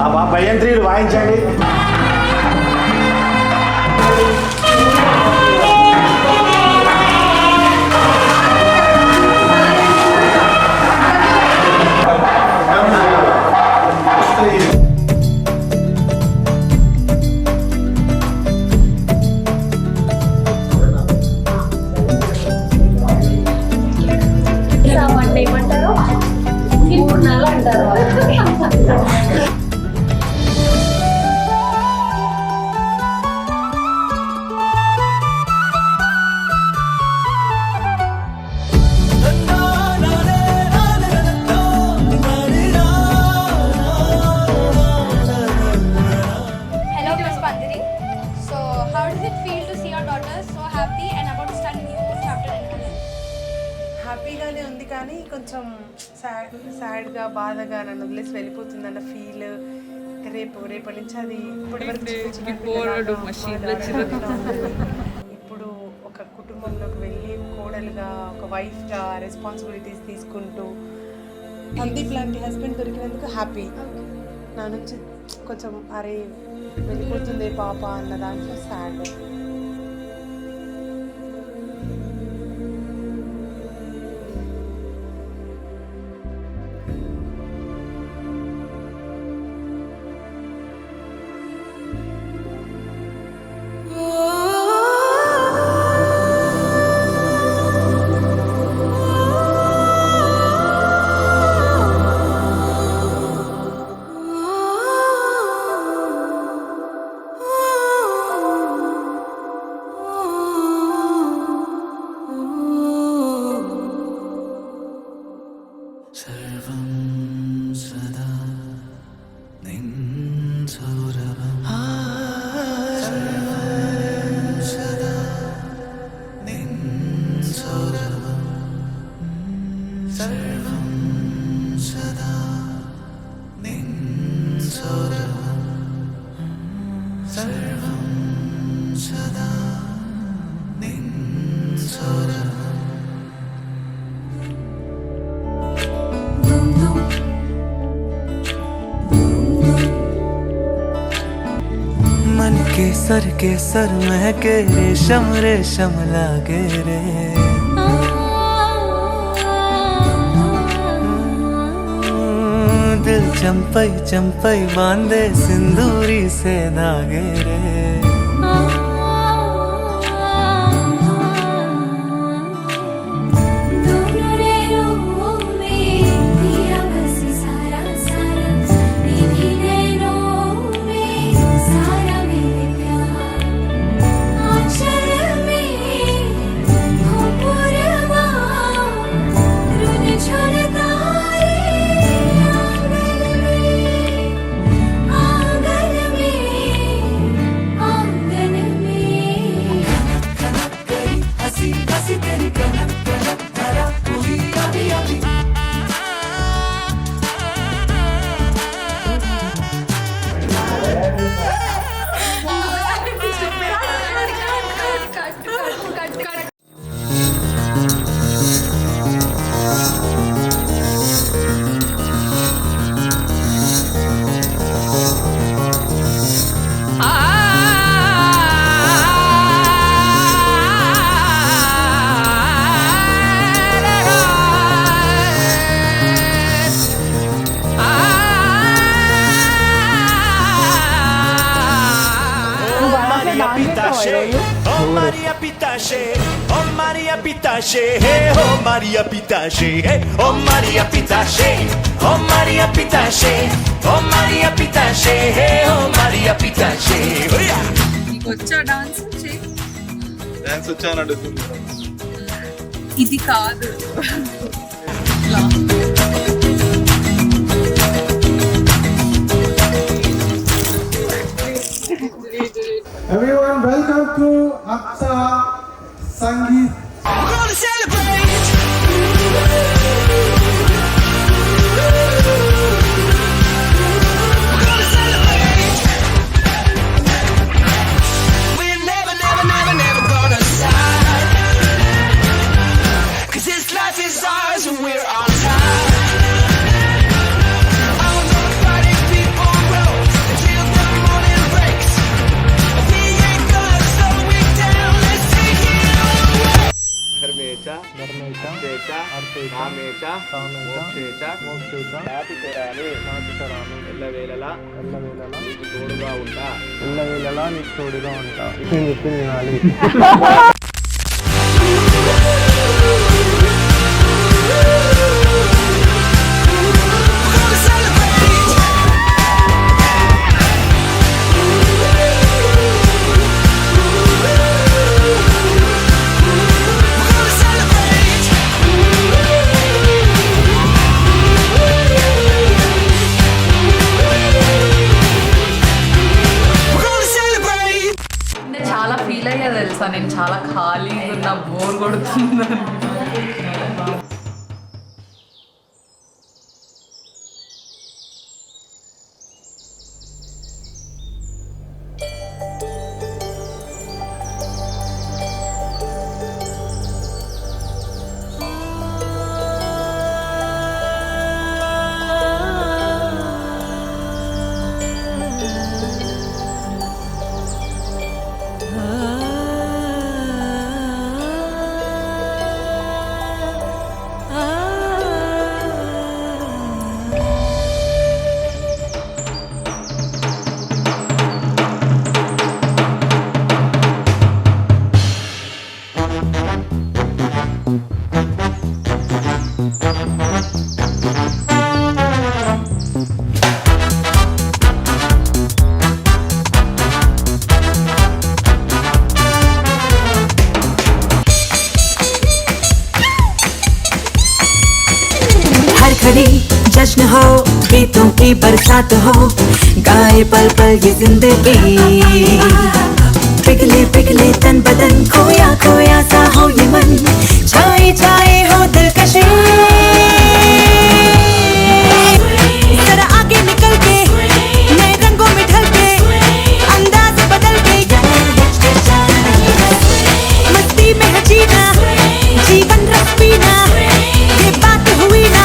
ఆ భయంత్రీలు వాయించండి. ఏమంటారు 3 నెలలు అంటారు. Hello, Miss Pandiri. So, how does it feel to see your daughter so happy and about to start a new chapter in her life? హ్యాపీగానే ఉంది కానీ కొంచెం సాడ్గా బాధగా నన్ను వదిలేసి వెళ్ళిపోతుందన్న ఫీల్. రేపటి నుంచి అది ఇప్పుడు ఒక కుటుంబంలోకి వెళ్ళి కోడలుగా ఒక వైఫ్గా రెస్పాన్సిబిలిటీస్ తీసుకుంటూ సందీప్ లాంటి హస్బెండ్ దొరికినందుకు హ్యాపీ. నా నుంచి కొంచెం అరే వెళ్ళిపోతుంది పాప అన్న దాంట్లో సాడ్. मन केसर केसर महके रेशम रेशम लागे रे. दिल चंपई चंपई बांधे सिंदूरी से धागे रे. Oh Maria Pitache, oh Maria Pitache, hey oh Maria Pitache, hey oh Maria Pitache, oh Maria Pitache, oh Maria Pitache, hey oh Maria Pitache. వచ్చా డాన్స్ డాన్స్ వచ్చాను అడుగుతుంది. ఇది కాదు. Everyone, welcome to Aksa Sangeet. We're gonna celebrate. We're gonna celebrate. We're never, never, never, never gonna stop. 'Cause this life is ours and we're on top. All the party people roll. నాతి తెరాలి ఎల్లవేళలా నీకు తోడుగా ఉంటా నేను చెప్పింది వినాలి. నేను చాలా ఫీల్ అయ్యా తెలుసా, నేను చాలా ఖాళీగా ఉన్నా, బోర్ కొడుతుందని. खड़ी जश्न हो, गीतों की बरसात हो, गाए पल पल ये जिंदगी। पिघले पिघले तन बदन, खोया खोया सा हो ये मन, छाए छाए हो दिलकशी। जरा आगे निकल के नए रंगों में ढल के, अंदाज बदल के, मस्ती में है जीना, जीवन रस पीना, ये बात हुई ना।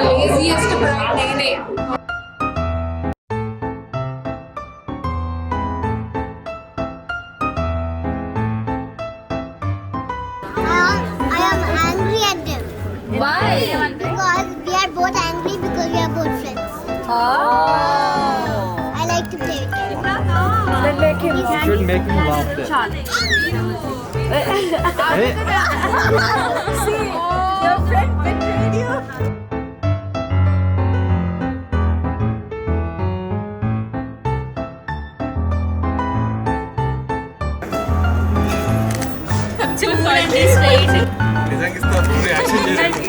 లేజియెస్ట్ బ్రైడ్ నేనే. I am angry at them. Why? Because we are both angry because we are both friends. I like to play with them. You should make him laugh then. See, your friend betrayed you. నిజంగా ఇస్తా reaction చేయండి.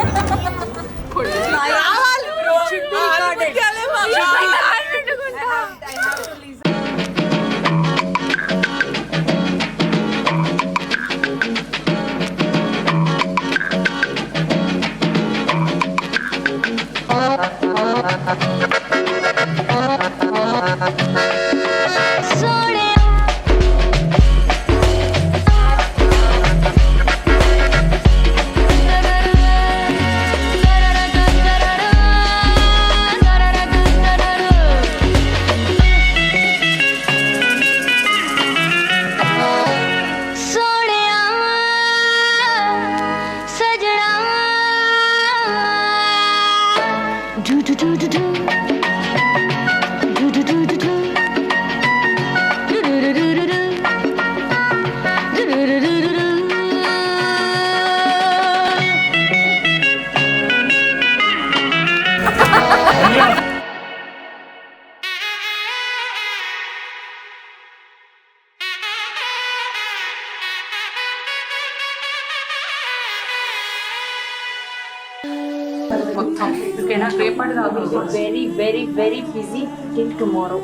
మొత్తం ఓకేనా? రేపటి దాకా very very very busy till tomorrow.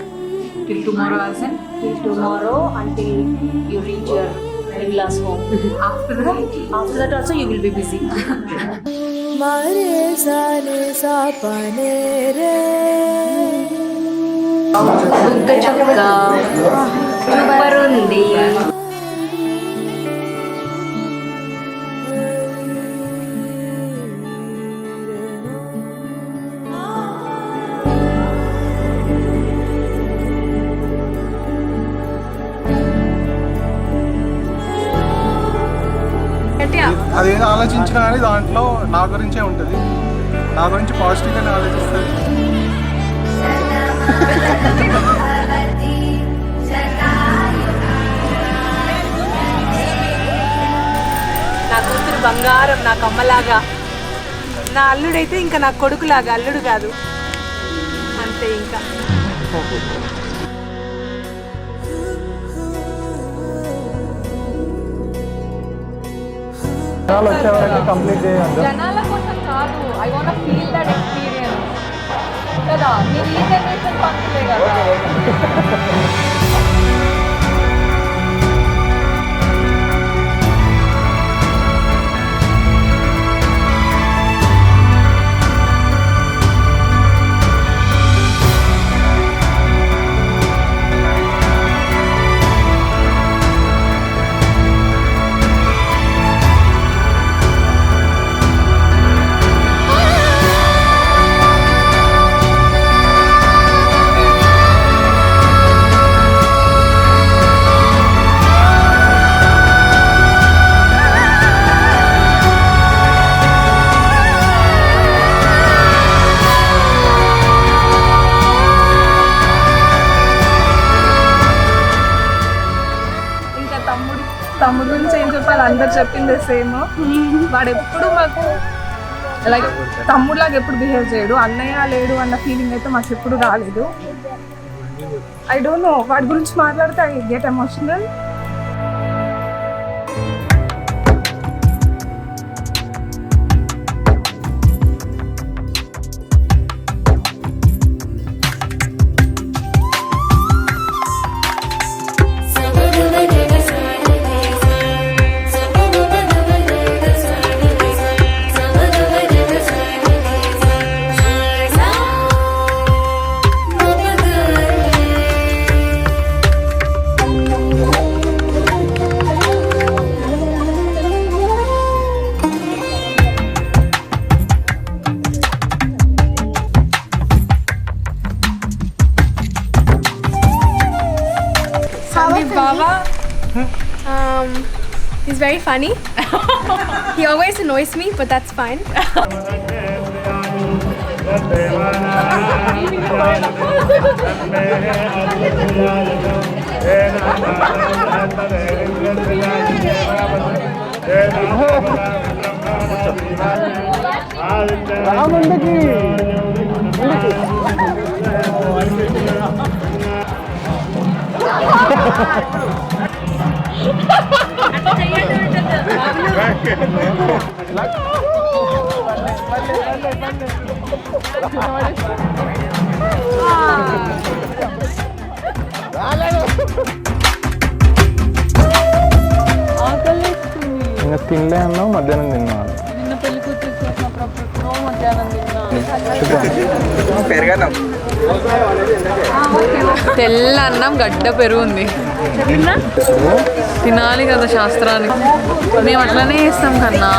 till tomorrow as in Till tomorrow until you reach your in-laws home. after that also you will be busy. బుగ్గ చొక్క super ఉంది. ఆలోచించినా కానీ దాంట్లో నా గురించే ఉంటుంది, నా గురించి పాజిటివ్గానే ఆలోచిస్తుంది. నా కూతురు బంగారం, నా కమ్మలాగా. నా అల్లుడైతే ఇంకా నా కొడుకులాగా, అల్లుడు కాదు అంతే. ఇంకా వచ్చేవరకు కంప్లీట్ చేయండి. జనాల కోసం కాదు, I want feel that experience కదా. మీరు ఈ జనరేషన్ పంచులే కదా. తమ్ముడు గురించి ఏం చెప్పాలి, అందరు చెప్పింది సేమ్. వాడు ఎప్పుడు మాకు లైక్ తమ్ముడులాగా ఎప్పుడు బిహేవ్ చేయడు. అన్నయ్య లేడు అన్న ఫీలింగ్ అయితే మాకు ఎప్పుడు రాలేదు. ఐ డోంట్ నో, వాడి గురించి మాట్లాడితే I get emotional. Baba, he's very funny. He always annoys me, but that's fine. ఇంకా తినలే అన్నావు, మధ్యాహ్నం తిన్నా. నిన్న పెళ్లి కూతురు చేసినప్పుడు మధ్యాహ్నం తెల్ల అన్నం గడ్డ పెరుగు ఉంది. తినాలి కదా శాస్త్రానికి. మేము అట్లనే చేస్తాం కన్నా.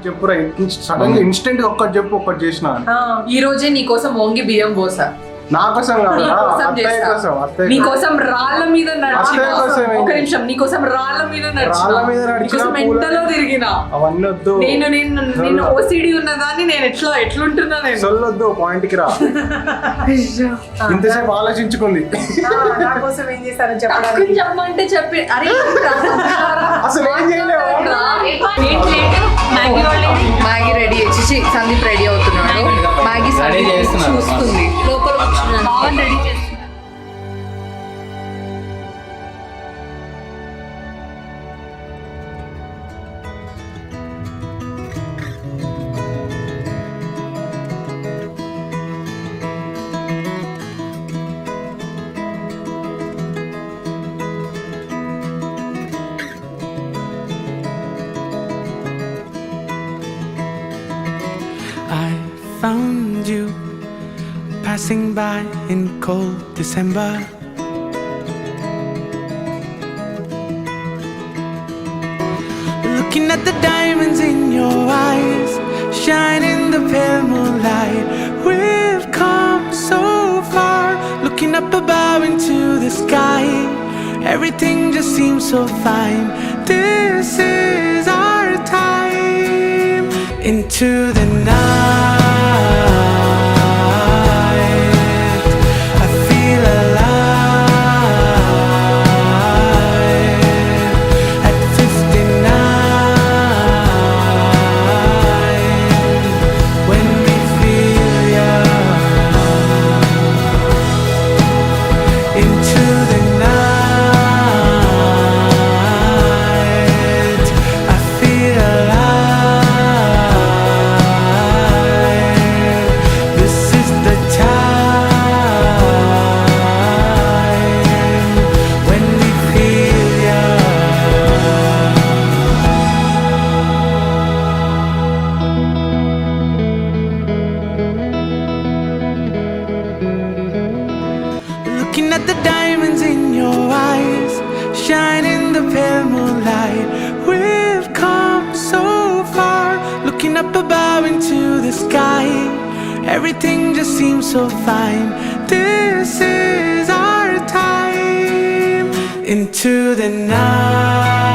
చెప్పురా, సడన్ గా ఇన్స్టెంట్ గా ఒక్కటి చెప్పు, ఒక్కటి చేసిన. ఈ రోజే నీకోసం వంగి బియ్యం పోసా. నా కోసం కాదు, అత్తయ్య కోసం. నీకోసం రాళ్ళ మీద నడిచిన. ఒక నిమిషం, నీకోసం రాళ్ళ మీద నడిచిన, మెంటలో తిరిగిన. అవన్నీ వద్దు. నేను ఓసిడి ఉన్నదాన్ని నేను ఎట్లుంటున్నా నేను. సొల్లొద్దు, పాయింట్ కి రా. ఇంతసేపు ఆలోచించుకుంది. నా కోసం ఏం చేస్తారని చెప్పడానికి చెప్పమంటే చెప్పి అరే అసలు ఏం చేయలేవు. మ్యాగీ రెడీ చేసి సందీప్ రెడీ అవుతున్నాడు. మ్యాగీ చూస్తుంది లోపల రెడీ చేస్తుంది. passing by in cold December. Looking at the diamonds in your eyes, shine in the pale moonlight. We've come so far, looking up above into the sky. Everything just seems so fine. This is our time. Into the night, I feel alive. At 59, when we feel young. Into the night, I feel alive. This is the time when we feel young. Looking at the diamonds in your eyes, shine in the pale moonlight. We've come so far, looking up above into the sky. Everything just seems so fine. This is our time. Into the night.